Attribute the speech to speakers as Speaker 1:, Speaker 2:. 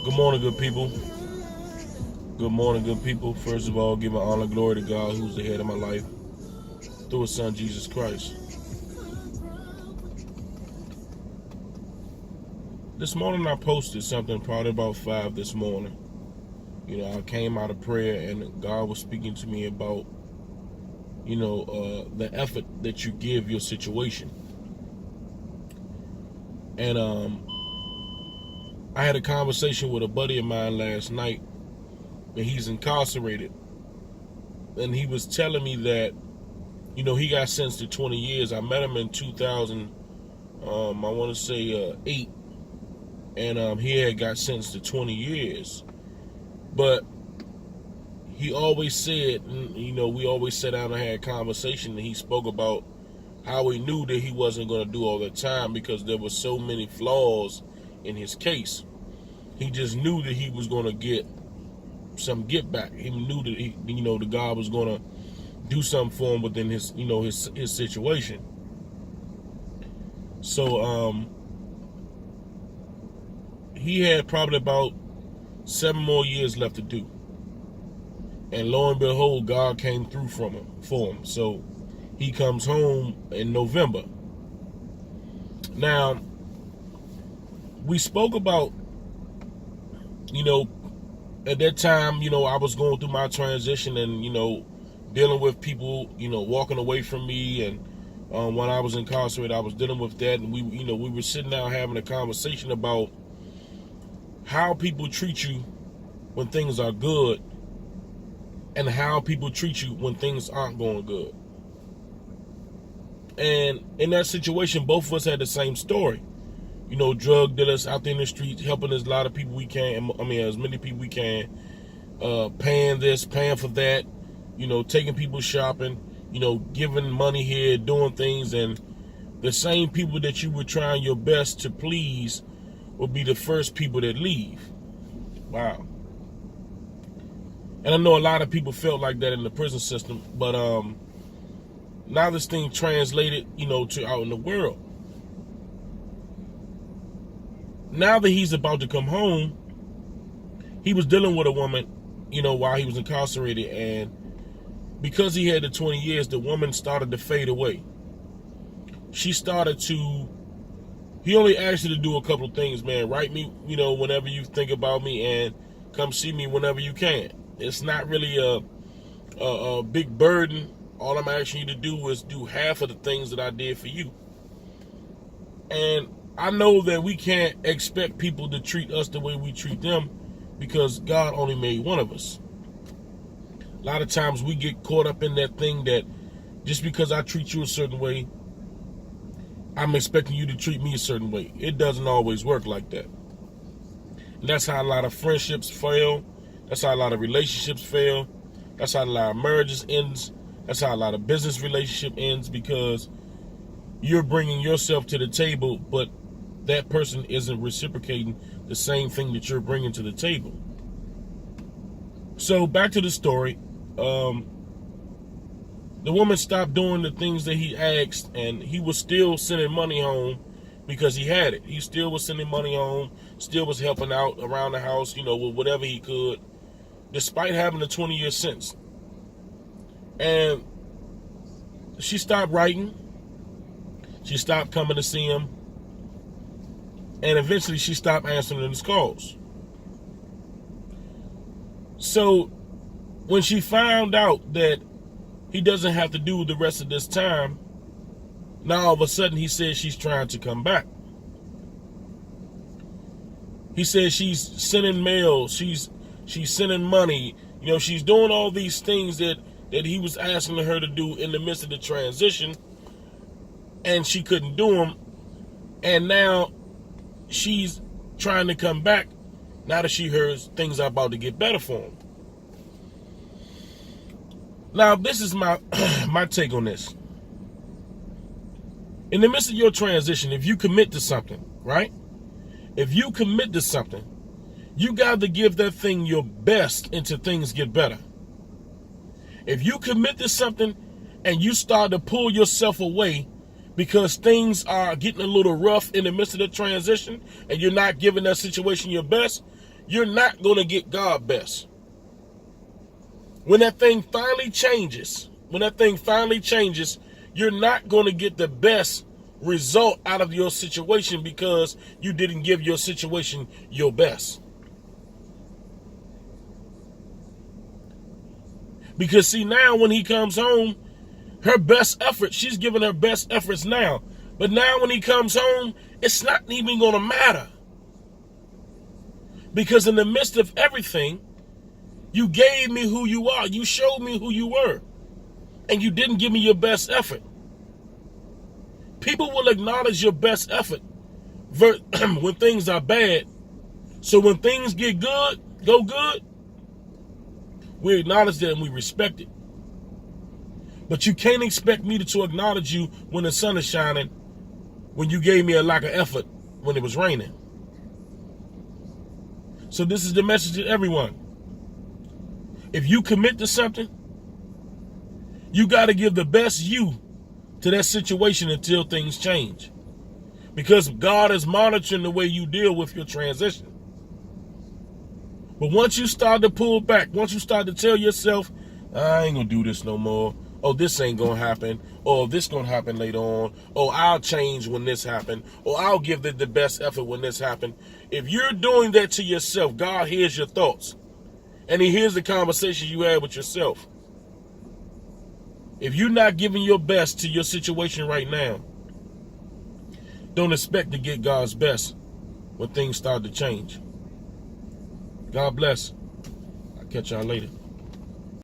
Speaker 1: Good morning, good people. Good morning, good people. First of all, giving honor and glory to God, who's the head of my life, through His Son, Jesus Christ. This morning I posted something probably about 5 this morning. I came out of prayer and God was speaking to me about, the effort that you give your situation. And I had a conversation with a buddy of mine last night, and he's incarcerated. And he was telling me that, he got sentenced to 20 years. I met him in 2000, I want to say 8, and he had got sentenced to 20 years. But he always said, we always sat down and had a conversation, and he spoke about how he knew that he wasn't going to do all the time because there were so many flaws in his case. He just knew that he was going to get some get back. He knew that the God was going to do something for him within his his situation. So he had probably about 7 more years left to do, and lo and behold, God came through for him. So he comes home in November. Now, we spoke about, at that time, I was going through my transition and, dealing with people, walking away from me. And when I was incarcerated, I was dealing with that. And we were sitting down having a conversation about how people treat you when things are good and how people treat you when things aren't going good. And in that situation, both of us had the same story. Drug dealers out there in the streets, helping as a lot of people we can. As many people we can, paying this, paying for that, taking people shopping, giving money here, doing things. And the same people that you were trying your best to please will be the first people that leave. Wow. And I know a lot of people felt like that in the prison system, but now this thing translated, to out in the world. Now that he's about to come home, he was dealing with a woman, while he was incarcerated, and because he had the 20 years, the woman started to fade away. He only asked you to do a couple of things, man. Write me, whenever you think about me, and come see me whenever you can. It's not really a big burden. All I'm asking you to do is do half of the things that I did for you. And I know that we can't expect people to treat us the way we treat them because God only made one of us. A lot of times we get caught up in that thing that just because I treat you a certain way, I'm expecting you to treat me a certain way. It doesn't always work like that. And that's how a lot of friendships fail. That's how a lot of relationships fail. That's how a lot of marriages ends. That's how a lot of business relationship ends, because you're bringing yourself to the table, but that person isn't reciprocating the same thing that you're bringing to the table. So back to the story. The woman stopped doing the things that he asked, and he was still sending money home because he had it. He still was sending money home, still was helping out around the house, with whatever he could, despite having a 20-year sentence. And she stopped writing. She stopped coming to see him. And eventually she stopped answering his calls. So when she found out that he doesn't have to do the rest of this time, now all of a sudden he says she's trying to come back. He says she's sending mail, she's sending money, she's doing all these things that he was asking her to do in the midst of the transition, and she couldn't do them. And now she's trying to come back now that she hears things are about to get better for him. Now, this is my my take on this. In the midst of your transition, if you commit to something, right? If you commit to something, you got to give that thing your best until things get better. If you commit to something and you start to pull yourself away because things are getting a little rough in the midst of the transition and you're not giving that situation your best, you're not going to get God best. When that thing finally changes, you're not going to get the best result out of your situation because you didn't give your situation your best. Because see, now when he comes home, her best effort, she's giving her best efforts now. But now when he comes home, it's not even going to matter. Because in the midst of everything, you gave me who you are. You showed me who you were. And you didn't give me your best effort. People will acknowledge your best effort when things are bad. So when things go good, we acknowledge that and we respect it. But you can't expect me to acknowledge you when the sun is shining, when you gave me a lack of effort when it was raining. So this is the message to everyone. If you commit to something, you got to give the best you to that situation until things change. Because God is monitoring the way you deal with your transition. But once you start to pull back, once you start to tell yourself, I ain't going to do this no more. Oh, this ain't going to happen. Or this going to happen later on. Or I'll change when this happen. Or I'll give the best effort when this happen. If you're doing that to yourself, God hears your thoughts. And he hears the conversation you had with yourself. If you're not giving your best to your situation right now, don't expect to get God's best when things start to change. God bless. I'll catch y'all later.